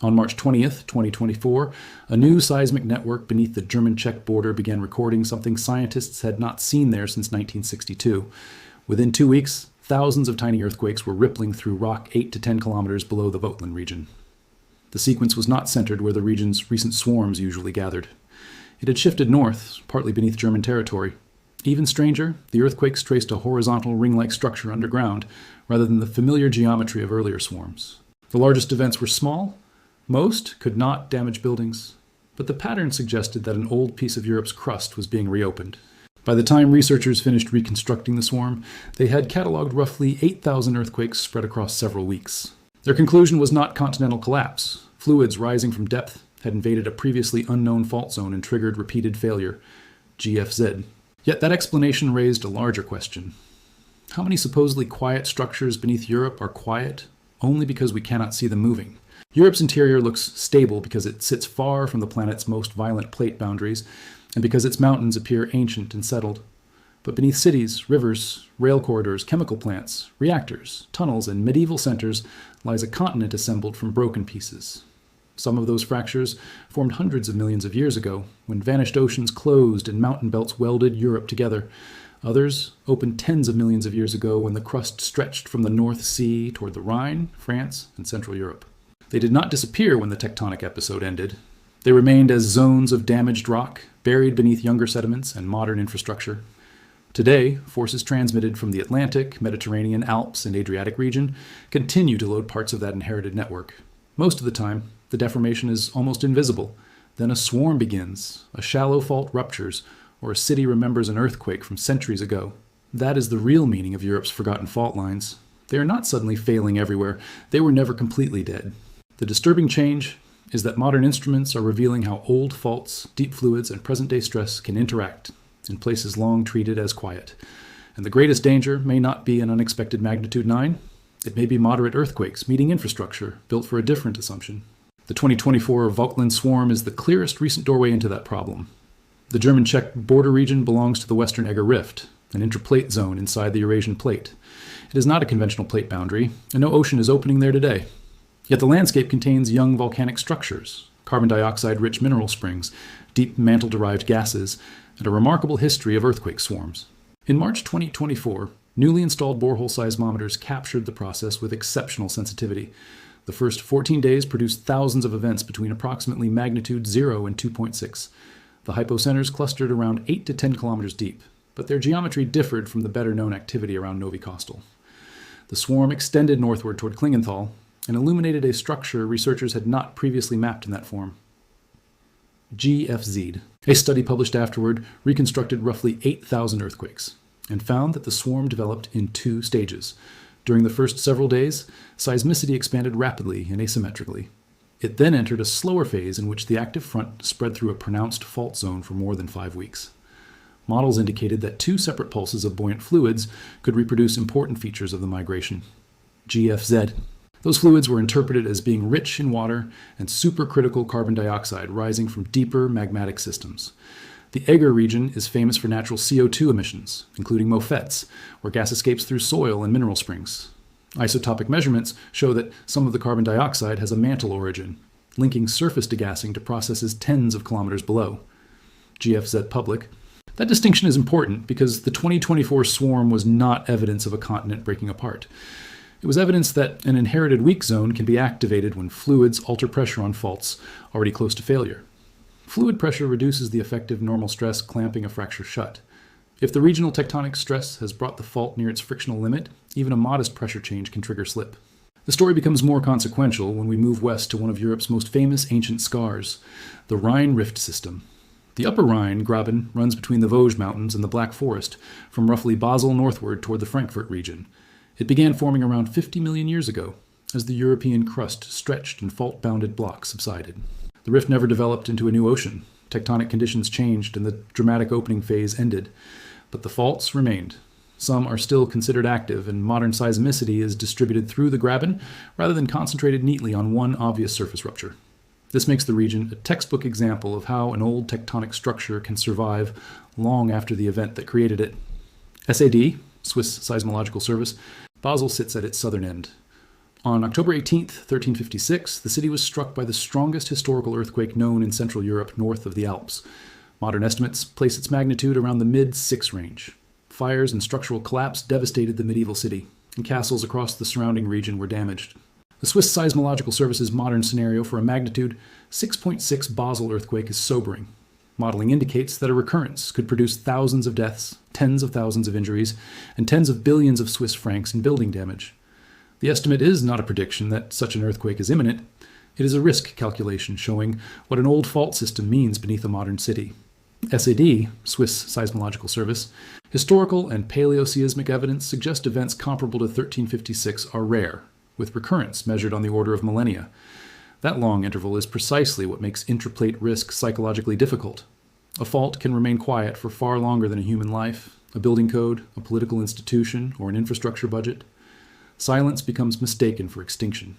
On March 20th, 2024, a new seismic network beneath the German-Czech border began recording something scientists had not seen there since 1962. Within 2 weeks, thousands of tiny earthquakes were rippling through rock 8 to 10 kilometers below the Vogtland region. The sequence was not centered where the region's recent swarms usually gathered. It had shifted north, partly beneath German territory. Even stranger, the earthquakes traced a horizontal ring-like structure underground, rather than the familiar geometry of earlier swarms. The largest events were small. Most could not damage buildings, but the pattern suggested that an old piece of Europe's crust was being reopened. By the time researchers finished reconstructing the swarm, they had catalogued roughly 8,000 earthquakes spread across several weeks. Their conclusion was not continental collapse. Fluids rising from depth had invaded a previously unknown fault zone and triggered repeated failure, GFZ. Yet that explanation raised a larger question. How many supposedly quiet structures beneath Europe are quiet only because we cannot see them moving? Europe's interior looks stable because it sits far from the planet's most violent plate boundaries and because its mountains appear ancient and settled. But beneath cities, rivers, rail corridors, chemical plants, reactors, tunnels, and medieval centers lies a continent assembled from broken pieces. Some of those fractures formed hundreds of millions of years ago, when vanished oceans closed and mountain belts welded Europe together. Others opened tens of millions of years ago when the crust stretched from the North Sea toward the Rhine, France, and Central Europe. They did not disappear when the tectonic episode ended. They remained as zones of damaged rock, buried beneath younger sediments and modern infrastructure. Today, forces transmitted from the Atlantic, Mediterranean, Alps, and Adriatic region continue to load parts of that inherited network. Most of the time, the deformation is almost invisible. Then a swarm begins, a shallow fault ruptures, or a city remembers an earthquake from centuries ago. That is the real meaning of Europe's forgotten fault lines. They are not suddenly failing everywhere. They were never completely dead. The disturbing change is that modern instruments are revealing how old faults, deep fluids, and present-day stress can interact in places long treated as quiet. And the greatest danger may not be an unexpected magnitude 9. It may be moderate earthquakes meeting infrastructure built for a different assumption. The 2024 Vogtland swarm is the clearest recent doorway into that problem. The German-Czech border region belongs to the Western Egger Rift, an intraplate zone inside the Eurasian plate. It is not a conventional plate boundary, and no ocean is opening there today. Yet the landscape contains young volcanic structures, carbon dioxide-rich mineral springs, deep mantle-derived gases, and a remarkable history of earthquake swarms. In March 2024, newly installed borehole seismometers captured the process with exceptional sensitivity. The first 14 days produced thousands of events between approximately magnitude 0 and 2.6. The hypocenters clustered around 8 to 10 kilometers deep, but their geometry differed from the better-known activity around Novi Kostel. The swarm extended northward toward Klingenthal and illuminated a structure researchers had not previously mapped in that form. GFZ. A study published afterward reconstructed roughly 8,000 earthquakes and found that the swarm developed in 2 stages. During the first several days, seismicity expanded rapidly and asymmetrically. It then entered a slower phase in which the active front spread through a pronounced fault zone for more than 5 weeks. Models indicated that 2 separate pulses of buoyant fluids could reproduce important features of the migration. GFZ. Those fluids were interpreted as being rich in water and supercritical carbon dioxide rising from deeper magmatic systems. The Egger region is famous for natural CO2 emissions, including moffetts, where gas escapes through soil and mineral springs. Isotopic measurements show that some of the carbon dioxide has a mantle origin, linking surface degassing to processes tens of kilometers below. GFZ public. That distinction is important because the 2024 swarm was not evidence of a continent breaking apart. It was evidence that an inherited weak zone can be activated when fluids alter pressure on faults already close to failure. Fluid pressure reduces the effective normal stress clamping a fracture shut. If the regional tectonic stress has brought the fault near its frictional limit, even a modest pressure change can trigger slip. The story becomes more consequential when we move west to one of Europe's most famous ancient scars, the Rhine Rift system. The Upper Rhine Graben runs between the Vosges Mountains and the Black Forest, from roughly Basel northward toward the Frankfurt region. It began forming around 50 million years ago, as the European crust stretched and fault-bounded blocks subsided. The rift never developed into a new ocean. Tectonic conditions changed and the dramatic opening phase ended, but the faults remained. Some are still considered active, and modern seismicity is distributed through the Graben rather than concentrated neatly on one obvious surface rupture. This makes the region a textbook example of how an old tectonic structure can survive long after the event that created it. SAD, Swiss Seismological Service, Basel sits at its southern end. On October 18, 1356, the city was struck by the strongest historical earthquake known in Central Europe north of the Alps. Modern estimates place its magnitude around the mid-6 range. Fires and structural collapse devastated the medieval city, and castles across the surrounding region were damaged. The Swiss Seismological Service's modern scenario for a magnitude 6.6 Basel earthquake is sobering. Modeling indicates that a recurrence could produce thousands of deaths, tens of thousands of injuries, and tens of billions of Swiss francs in building damage. The estimate is not a prediction that such an earthquake is imminent. It is a risk calculation showing what an old fault system means beneath a modern city. SAD, Swiss Seismological Service, historical and paleoseismic evidence suggest events comparable to 1356 are rare, with recurrence measured on the order of millennia. That long interval is precisely what makes intraplate risk psychologically difficult. A fault can remain quiet for far longer than a human life, a building code, a political institution, or an infrastructure budget. Silence becomes mistaken for extinction.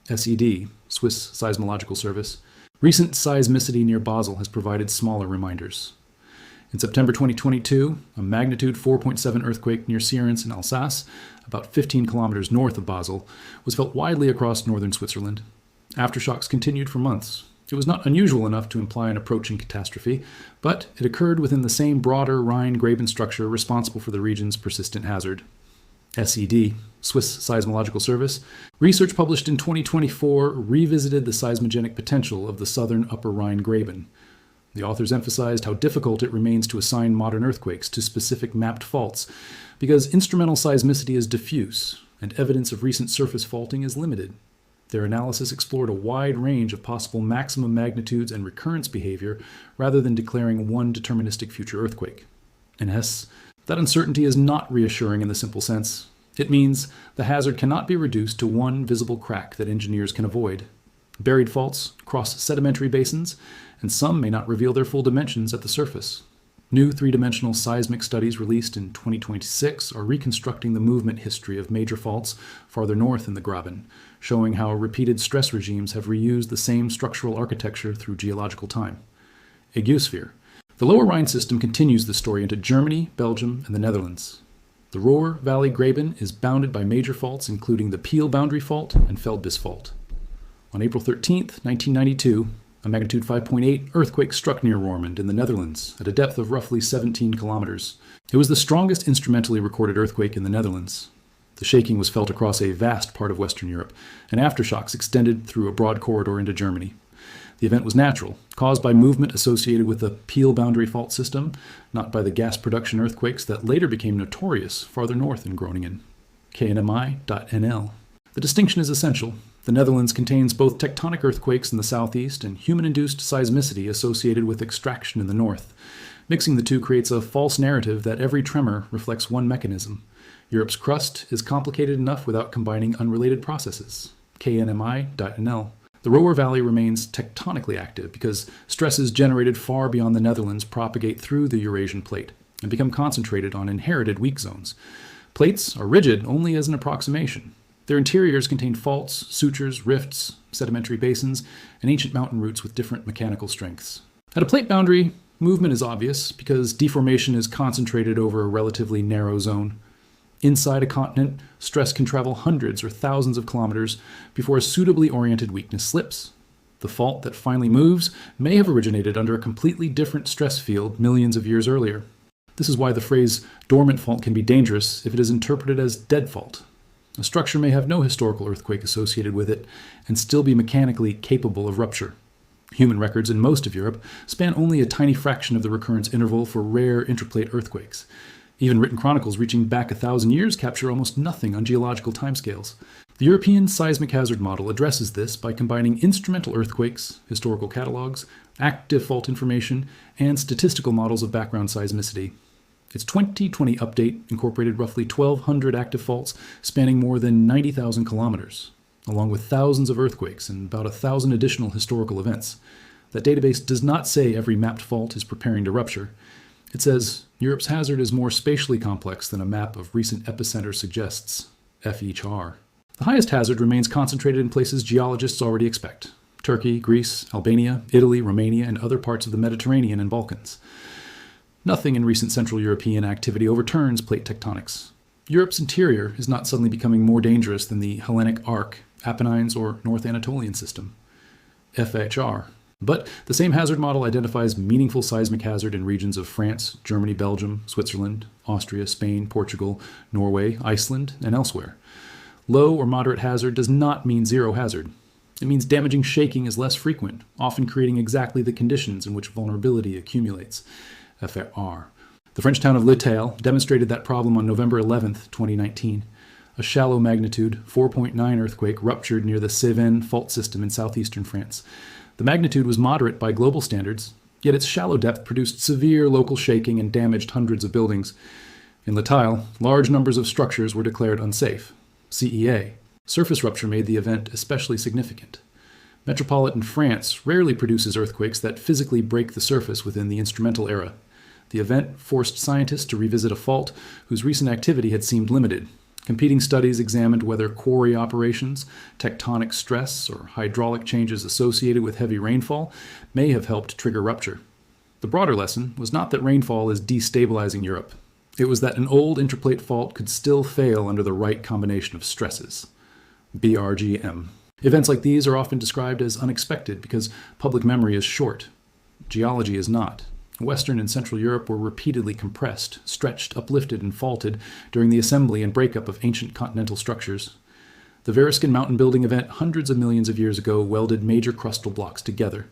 SED, Swiss Seismological Service. Recent seismicity near Basel has provided smaller reminders. In September 2022, a magnitude 4.7 earthquake near Sierens in Alsace, about 15 kilometers north of Basel, was felt widely across northern Switzerland. Aftershocks continued for months. It was not unusual enough to imply an approaching catastrophe, but it occurred within the same broader Rhine-Graben structure responsible for the region's persistent hazard. SED, Swiss Seismological Service, research published in 2024 revisited the seismogenic potential of the southern Upper Rhine-Graben. The authors emphasized how difficult it remains to assign modern earthquakes to specific mapped faults because instrumental seismicity is diffuse and evidence of recent surface faulting is limited. Their analysis explored a wide range of possible maximum magnitudes and recurrence behavior rather than declaring one deterministic future earthquake. And hence, that uncertainty is not reassuring in the simple sense. It means the hazard cannot be reduced to one visible crack that engineers can avoid. Buried faults cross sedimentary basins, and some may not reveal their full dimensions at the surface. New three-dimensional seismic studies released in 2026 are reconstructing the movement history of major faults farther north in the Graben, showing how repeated stress regimes have reused the same structural architecture through geological time. A geosphere. The Lower Rhine system continues the story into Germany, Belgium, and the Netherlands. The Ruhr Valley Graben is bounded by major faults including the Peel Boundary Fault and Feldbis Fault. On April 13, 1992, a magnitude 5.8 earthquake struck near Roermond in the Netherlands at a depth of roughly 17 kilometers. It was the strongest instrumentally recorded earthquake in the Netherlands. The shaking was felt across a vast part of Western Europe, and aftershocks extended through a broad corridor into Germany. The event was natural, caused by movement associated with the Peel Boundary Fault system, not by the gas production earthquakes that later became notorious farther north in Groningen. KNMI.NL. The distinction is essential. The Netherlands contains both tectonic earthquakes in the southeast and human-induced seismicity associated with extraction in the north. Mixing the two creates a false narrative that every tremor reflects one mechanism. Europe's crust is complicated enough without combining unrelated processes. KNMI.NL. The Ruhr Valley remains tectonically active because stresses generated far beyond the Netherlands propagate through the Eurasian plate and become concentrated on inherited weak zones. Plates are rigid only as an approximation. Their interiors contain faults, sutures, rifts, sedimentary basins, and ancient mountain roots with different mechanical strengths. At a plate boundary, movement is obvious because deformation is concentrated over a relatively narrow zone. Inside a continent, stress can travel hundreds or thousands of kilometers before a suitably oriented weakness slips. The fault that finally moves may have originated under a completely different stress field millions of years earlier. This is why the phrase dormant fault can be dangerous if it is interpreted as dead fault. A structure may have no historical earthquake associated with it and still be mechanically capable of rupture. Human records in most of Europe span only a tiny fraction of the recurrence interval for rare intraplate earthquakes. Even written chronicles reaching back 1,000 years capture almost nothing on geological timescales. The European Seismic Hazard Model addresses this by combining instrumental earthquakes, historical catalogs, active fault information, and statistical models of background seismicity. Its 2020 update incorporated roughly 1,200 active faults spanning more than 90,000 kilometers, along with thousands of earthquakes and about 1,000 additional historical events. That database does not say every mapped fault is preparing to rupture. It says Europe's hazard is more spatially complex than a map of recent epicenters suggests, FHR. The highest hazard remains concentrated in places geologists already expect: Turkey, Greece, Albania, Italy, Romania, and other parts of the Mediterranean and Balkans. Nothing in recent Central European activity overturns plate tectonics. Europe's interior is not suddenly becoming more dangerous than the Hellenic Arc, Apennines, or North Anatolian system, FHR. But the same hazard model identifies meaningful seismic hazard in regions of France, Germany, Belgium, Switzerland, Austria, Spain, Portugal, Norway, Iceland, and elsewhere. Low or moderate hazard does not mean zero hazard. It means damaging shaking is less frequent, often creating exactly the conditions in which vulnerability accumulates, FR. The French town of Le Tail demonstrated that problem on November 11, 2019. A shallow magnitude 4.9 earthquake ruptured near the Cévennes fault system in southeastern France. The magnitude was moderate by global standards, yet its shallow depth produced severe local shaking and damaged hundreds of buildings. In Le Tail, large numbers of structures were declared unsafe, CEA. Surface rupture made the event especially significant. Metropolitan France rarely produces earthquakes that physically break the surface within the instrumental era. The event forced scientists to revisit a fault whose recent activity had seemed limited. Competing studies examined whether quarry operations, tectonic stress, or hydraulic changes associated with heavy rainfall may have helped trigger rupture. The broader lesson was not that rainfall is destabilizing Europe. It was that an old interplate fault could still fail under the right combination of stresses. BRGM. Events like these are often described as unexpected because public memory is short. Geology is not. Western and Central Europe were repeatedly compressed, stretched, uplifted, and faulted during the assembly and breakup of ancient continental structures. The Variscan mountain building event hundreds of millions of years ago welded major crustal blocks together.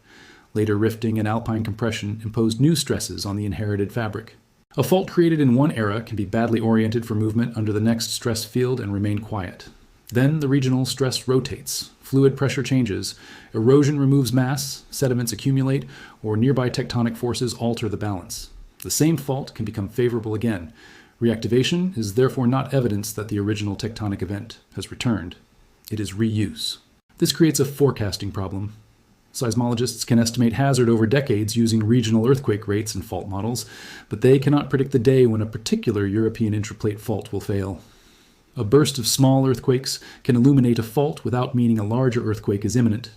Later rifting and alpine compression imposed new stresses on the inherited fabric. A fault created in one era can be badly oriented for movement under the next stress field and remain quiet. Then the regional stress rotates, fluid pressure changes, erosion removes mass, sediments accumulate, or nearby tectonic forces alter the balance. The same fault can become favorable again. Reactivation is therefore not evidence that the original tectonic event has returned. It is reuse. This creates a forecasting problem. Seismologists can estimate hazard over decades using regional earthquake rates and fault models, but they cannot predict the day when a particular European intraplate fault will fail. A burst of small earthquakes can illuminate a fault without meaning a larger earthquake is imminent.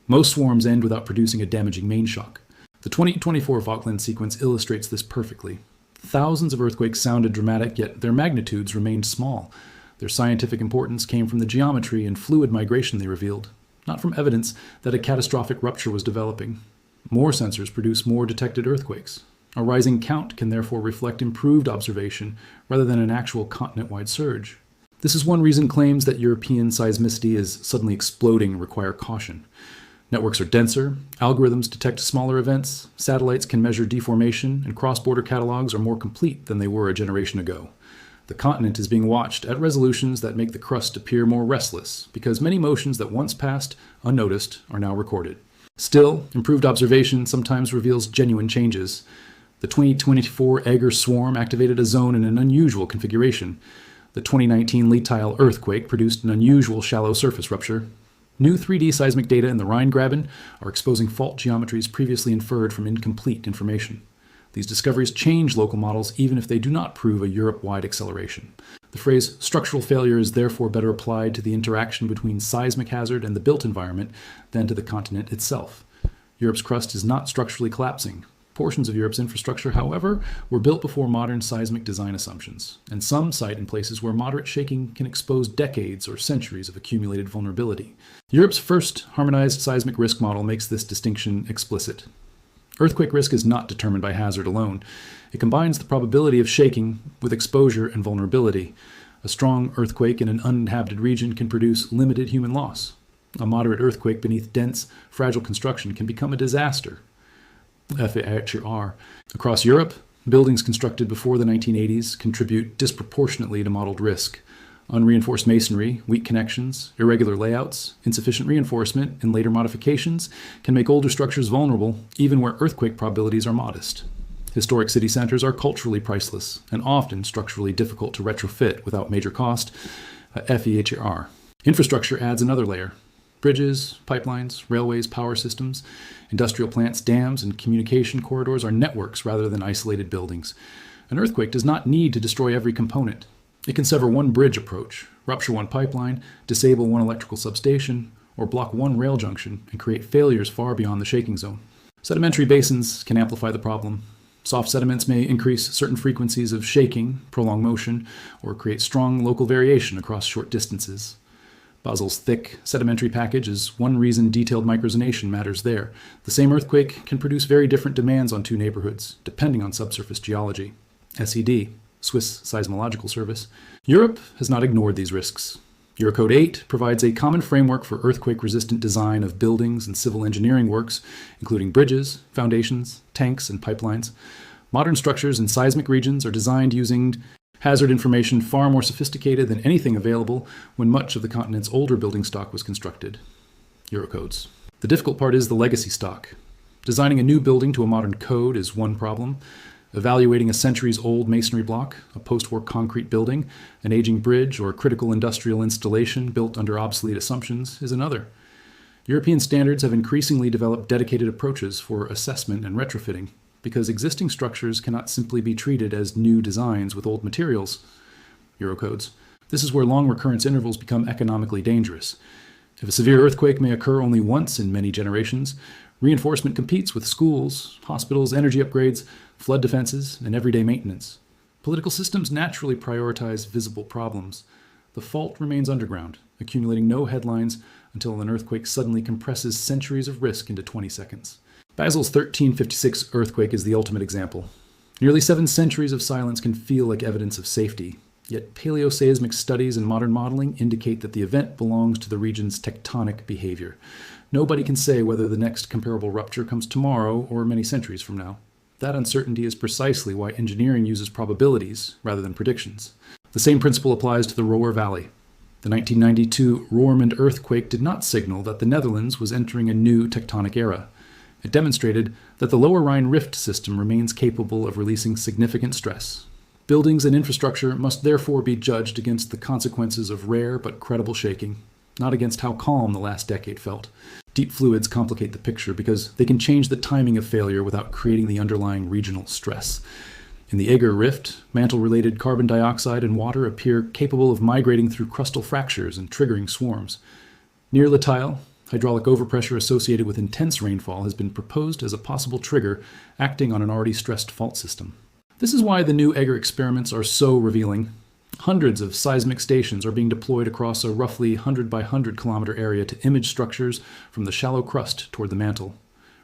Most swarms end without producing a damaging main shock. The 2024 Falkland sequence illustrates this perfectly. Thousands of earthquakes sounded dramatic, yet their magnitudes remained small. Their scientific importance came from the geometry and fluid migration they revealed, not from evidence that a catastrophic rupture was developing. More sensors produce more detected earthquakes. A rising count can therefore reflect improved observation rather than an actual continent-wide surge. This is one reason claims that European seismicity is suddenly exploding require caution. Networks are denser, algorithms detect smaller events, satellites can measure deformation, and cross-border catalogs are more complete than they were a generation ago. The continent is being watched at resolutions that make the crust appear more restless, because many motions that once passed unnoticed are now recorded. Still, improved observation sometimes reveals genuine changes. The 2024 Egger swarm activated a zone in an unusual configuration. The 2019 Le Tail earthquake produced an unusual shallow surface rupture. New 3D seismic data in the Rhine-Graben are exposing fault geometries previously inferred from incomplete information. These discoveries change local models even if they do not prove a Europe-wide acceleration. The phrase structural failure is therefore better applied to the interaction between seismic hazard and the built environment than to the continent itself. Europe's crust is not structurally collapsing. Portions of Europe's infrastructure, however, were built before modern seismic design assumptions, and some site in places where moderate shaking can expose decades or centuries of accumulated vulnerability. Europe's first harmonized seismic risk model makes this distinction explicit. Earthquake risk is not determined by hazard alone. It combines the probability of shaking with exposure and vulnerability. A strong earthquake in an uninhabited region can produce limited human loss. A moderate earthquake beneath dense, fragile construction can become a disaster. FHR. Across Europe, buildings constructed before the 1980s contribute disproportionately to modeled risk. Unreinforced masonry, weak connections, irregular layouts, insufficient reinforcement, and later modifications can make older structures vulnerable even where earthquake probabilities are modest. Historic city centers are culturally priceless and often structurally difficult to retrofit without major cost. FEHR. Infrastructure adds another layer. Bridges, pipelines, railways, power systems, industrial plants, dams, and communication corridors are networks rather than isolated buildings. An earthquake does not need to destroy every component. It can sever one bridge approach, rupture one pipeline, disable one electrical substation, or block one rail junction and create failures far beyond the shaking zone. Sedimentary basins can amplify the problem. Soft sediments may increase certain frequencies of shaking, prolong motion, or create strong local variation across short distances. Basel's thick sedimentary package is one reason detailed microzonation matters there. The same earthquake can produce very different demands on two neighborhoods, depending on subsurface geology. SED, Swiss Seismological Service. Europe has not ignored these risks. Eurocode 8 provides a common framework for earthquake-resistant design of buildings and civil engineering works, including bridges, foundations, tanks, and pipelines. Modern structures in seismic regions are designed using hazard information far more sophisticated than anything available when much of the continent's older building stock was constructed. Eurocodes. The difficult part is the legacy stock. Designing a new building to a modern code is one problem. Evaluating a centuries-old masonry block, a post-war concrete building, an aging bridge, or a critical industrial installation built under obsolete assumptions is another. European standards have increasingly developed dedicated approaches for assessment and retrofitting, because existing structures cannot simply be treated as new designs with old materials. Eurocodes. This is where long recurrence intervals become economically dangerous. If a severe earthquake may occur only once in many generations, reinforcement competes with schools, hospitals, energy upgrades, flood defenses, and everyday maintenance. Political systems naturally prioritize visible problems. The fault remains underground, accumulating no headlines until an earthquake suddenly compresses centuries of risk into 20 seconds. Basel's 1356 earthquake is the ultimate example. Nearly 7 centuries of silence can feel like evidence of safety, yet paleoseismic studies and modern modeling indicate that the event belongs to the region's tectonic behavior. Nobody can say whether the next comparable rupture comes tomorrow or many centuries from now. That uncertainty is precisely why engineering uses probabilities rather than predictions. The same principle applies to the Roer Valley. The 1992 Roermond earthquake did not signal that the Netherlands was entering a new tectonic era. It demonstrated that the Lower Rhine rift system remains capable of releasing significant stress. Buildings and infrastructure must therefore be judged against the consequences of rare but credible shaking, not against how calm the last decade felt. Deep fluids complicate the picture because they can change the timing of failure without creating the underlying regional stress. In the Eger Rift, mantle-related carbon dioxide and water appear capable of migrating through crustal fractures and triggering swarms. Near Lataille, hydraulic overpressure associated with intense rainfall has been proposed as a possible trigger acting on an already stressed fault system. This is why the new Eger experiments are so revealing. Hundreds of seismic stations are being deployed across a roughly 100 by 100 kilometer area to image structures from the shallow crust toward the mantle.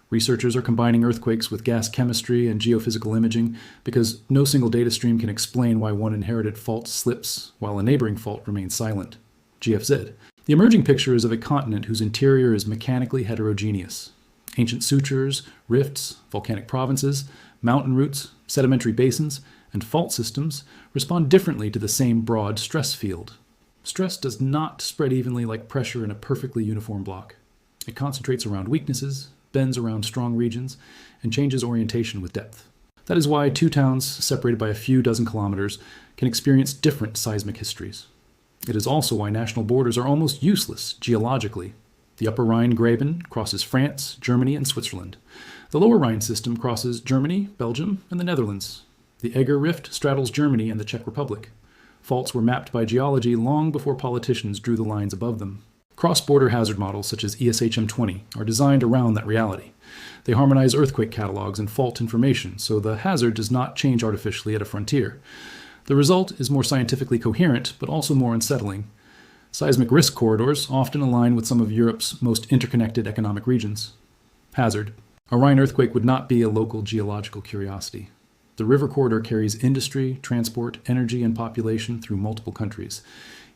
Researchers are combining earthquakes with gas chemistry and geophysical imaging because no single data stream can explain why one inherited fault slips while a neighboring fault remains silent. GFZ. The emerging picture is of a continent whose interior is mechanically heterogeneous. Ancient sutures, rifts, volcanic provinces, mountain roots, sedimentary basins, and fault systems respond differently to the same broad stress field. Stress does not spread evenly like pressure in a perfectly uniform block. It concentrates around weaknesses, bends around strong regions, and changes orientation with depth. That is why two towns separated by a few dozen kilometers can experience different seismic histories. It is also why national borders are almost useless geologically. The Upper Rhine Graben crosses France, Germany, and Switzerland. The Lower Rhine system crosses Germany, Belgium, and the Netherlands. The Eger Rift straddles Germany and the Czech Republic. Faults were mapped by geology long before politicians drew the lines above them. Cross-border hazard models such as ESHM-20 are designed around that reality. They harmonize earthquake catalogs and fault information, so the hazard does not change artificially at a frontier. The result is more scientifically coherent, but also more unsettling. Seismic risk corridors often align with some of Europe's most interconnected economic regions. Hazard. A Rhine earthquake would not be a local geological curiosity. The river corridor carries industry, transport, energy, and population through multiple countries.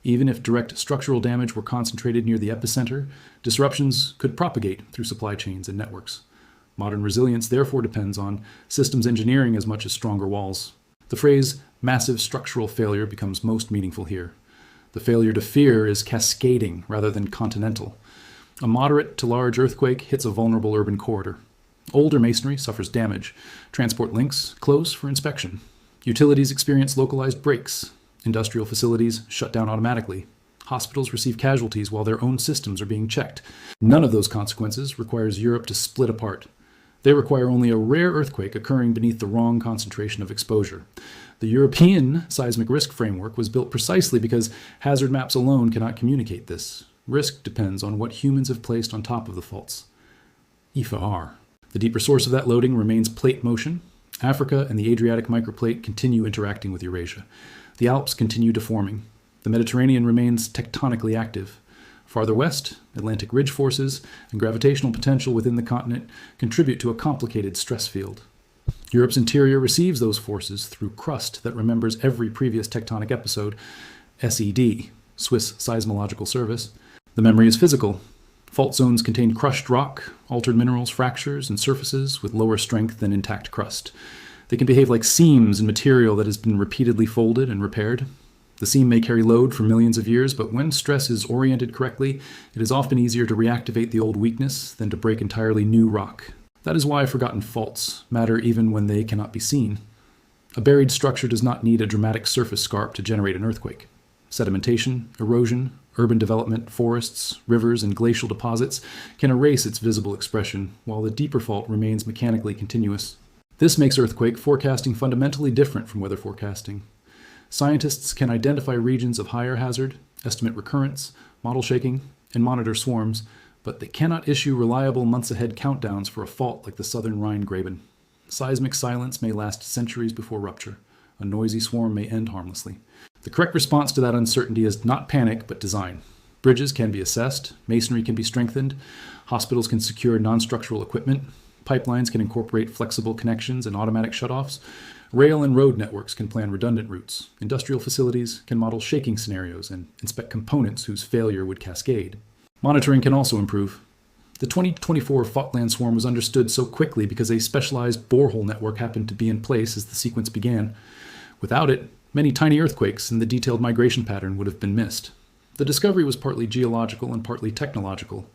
Even if direct structural damage were concentrated near the epicenter, disruptions could propagate through supply chains and networks. Modern resilience therefore depends on systems engineering as much as stronger walls. The phrase massive structural failure becomes most meaningful here. The failure to fear is cascading rather than continental. A moderate to large earthquake hits a vulnerable urban corridor. Older masonry suffers damage. Transport links close for inspection. Utilities experience localized breaks. Industrial facilities shut down automatically. Hospitals receive casualties while their own systems are being checked. None of those consequences requires Europe to split apart. They require only a rare earthquake occurring beneath the wrong concentration of exposure. The European seismic risk framework was built precisely because hazard maps alone cannot communicate this. Risk depends on what humans have placed on top of the faults. IFAR. The deeper source of that loading remains plate motion. Africa and the Adriatic microplate continue interacting with Eurasia. The Alps continue deforming. The Mediterranean remains tectonically active. Farther west, Atlantic ridge forces and gravitational potential within the continent contribute to a complicated stress field. Europe's interior receives those forces through crust that remembers every previous tectonic episode, SED, Swiss Seismological Service. The memory is physical. Fault zones contain crushed rock, altered minerals, fractures, and surfaces with lower strength than intact crust. They can behave like seams in material that has been repeatedly folded and repaired. The seam may carry load for millions of years, but when stress is oriented correctly, it is often easier to reactivate the old weakness than to break entirely new rock. That is why forgotten faults matter even when they cannot be seen. A buried structure does not need a dramatic surface scarp to generate an earthquake. Sedimentation, erosion, urban development, forests, rivers, and glacial deposits can erase its visible expression, while the deeper fault remains mechanically continuous. This makes earthquake forecasting fundamentally different from weather forecasting. Scientists can identify regions of higher hazard, estimate recurrence, model shaking, and monitor swarms, but they cannot issue reliable months-ahead countdowns for a fault like the southern Rhine Graben. Seismic silence may last centuries before rupture. A noisy swarm may end harmlessly. The correct response to that uncertainty is not panic, but design. Bridges can be assessed, masonry can be strengthened, hospitals can secure non-structural equipment, pipelines can incorporate flexible connections and automatic shutoffs, rail and road networks can plan redundant routes, industrial facilities can model shaking scenarios and inspect components whose failure would cascade. Monitoring can also improve. The 2024 Falkland swarm was understood so quickly because a specialized borehole network happened to be in place as the sequence began. Without it, many tiny earthquakes and the detailed migration pattern would have been missed. The discovery was partly geological and partly technological.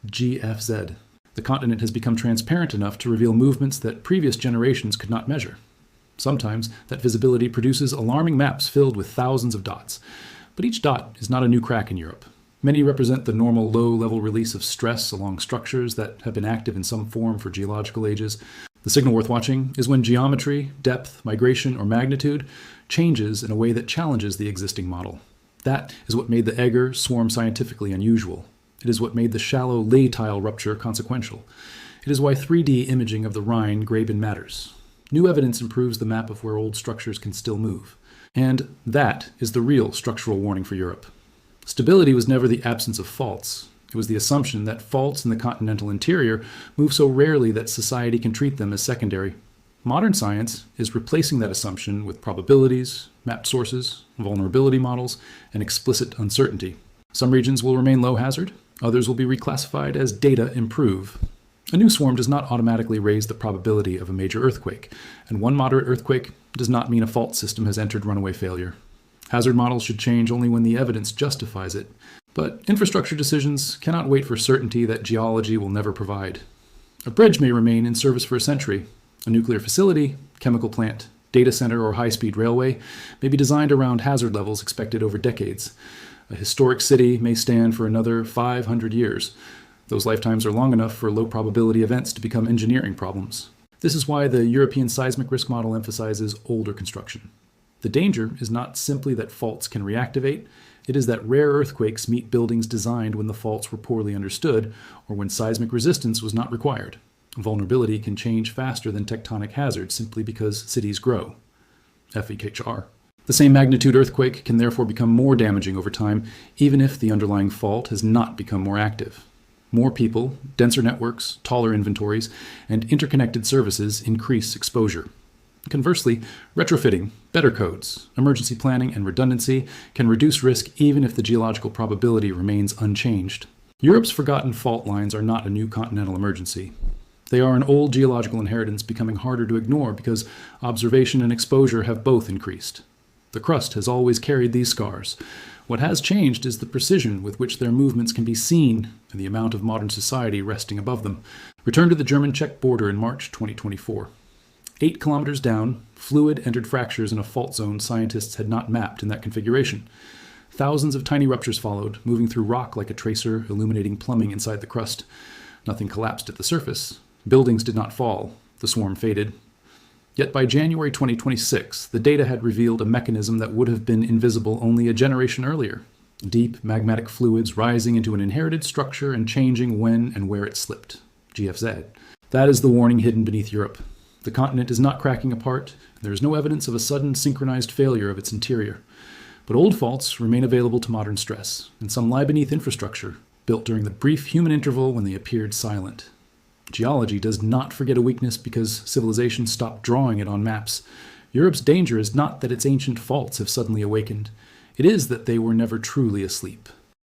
GFZ. The continent has become transparent enough to reveal movements that previous generations could not measure. Sometimes that visibility produces alarming maps filled with thousands of dots. But each dot is not a new crack in Europe. Many represent the normal low-level release of stress along structures that have been active in some form for geological ages. The signal worth watching is when geometry, depth, migration, or magnitude changes in a way that challenges the existing model. That is what made the Egger swarm scientifically unusual. It is what made the shallow ley tile rupture consequential. It is why 3D imaging of the Rhine Graben matters. New evidence improves the map of where old structures can still move. And that is the real structural warning for Europe. Stability was never the absence of faults. It was the assumption that faults in the continental interior move so rarely that society can treat them as secondary. Modern science is replacing that assumption with probabilities, mapped sources, vulnerability models, and explicit uncertainty. Some regions will remain low hazard, others will be reclassified as data improve. A new swarm does not automatically raise the probability of a major earthquake, and one moderate earthquake does not mean a fault system has entered runaway failure. Hazard models should change only when the evidence justifies it, but infrastructure decisions cannot wait for certainty that geology will never provide. A bridge may remain in service for a century. A nuclear facility, chemical plant, data center, or high-speed railway may be designed around hazard levels expected over decades. A historic city may stand for another 500 years. Those lifetimes are long enough for low-probability events to become engineering problems. This is why the European seismic risk model emphasizes older construction. The danger is not simply that faults can reactivate, it is that rare earthquakes meet buildings designed when the faults were poorly understood or when seismic resistance was not required. Vulnerability can change faster than tectonic hazards simply because cities grow. FEHR. The same magnitude earthquake can therefore become more damaging over time, even if the underlying fault has not become more active. More people, denser networks, taller inventories, and interconnected services increase exposure. Conversely, retrofitting, better codes, emergency planning, and redundancy can reduce risk even if the geological probability remains unchanged. Europe's forgotten fault lines are not a new continental emergency. They are an old geological inheritance becoming harder to ignore because observation and exposure have both increased. The crust has always carried these scars. What has changed is the precision with which their movements can be seen and the amount of modern society resting above them. Return to the German-Czech border in March 2024. 8 kilometers down, fluid entered fractures in a fault zone scientists had not mapped in that configuration. Thousands of tiny ruptures followed, moving through rock like a tracer, illuminating plumbing inside the crust. Nothing collapsed at the surface. Buildings did not fall. The swarm faded. Yet by January 2026, the data had revealed a mechanism that would have been invisible only a generation earlier. Deep magmatic fluids rising into an inherited structure and changing when and where it slipped. GFZ. That is the warning hidden beneath Europe. The continent is not cracking apart. There is no evidence of a sudden synchronized failure of its interior. But old faults remain available to modern stress, and some lie beneath infrastructure built during the brief human interval when they appeared silent. Geology does not forget a weakness because civilization stopped drawing it on maps. Europe's danger is not that its ancient faults have suddenly awakened. It is that they were never truly asleep.